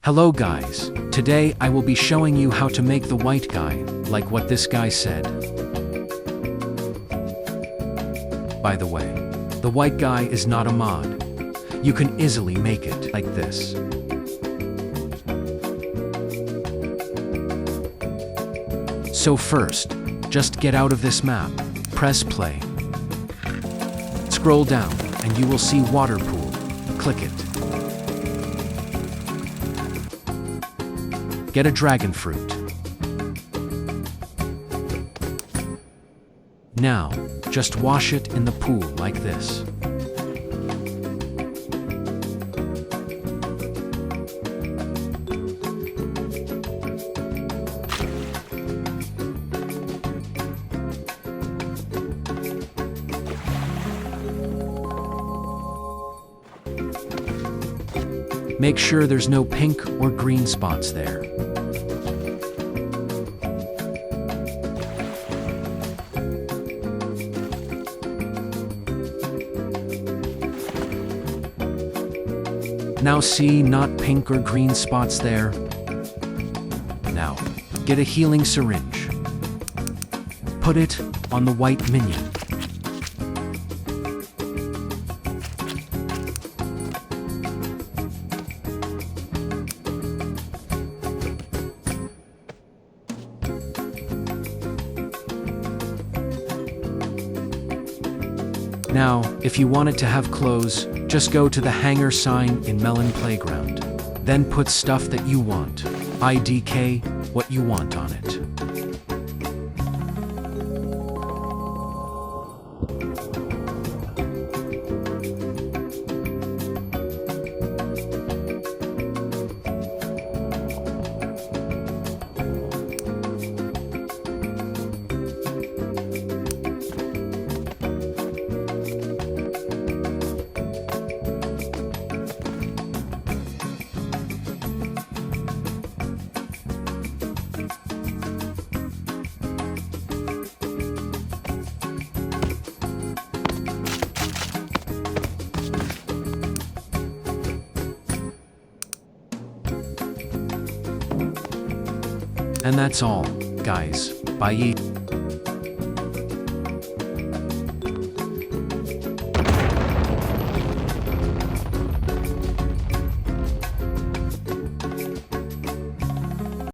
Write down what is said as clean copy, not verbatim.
Hello guys, today I will be showing you how to make the white guy, like what this guy said. By the way, the white guy is not a mod. You can easily make it like this. So first, just get out of this map, press play. Scroll down, and you will see water pool. Click it. Get a dragon fruit. Now, just wash it in the pool like this. Make sure there's no pink or green spots there. Now see, not pink or green spots there. Now, get a healing syringe. Put it on the white minion. Now, if you want it to have clothes, just go to the hanger sign in Melon Playground. Then put stuff that you want. IDK, what you want on it. And that's all, guys. Bye.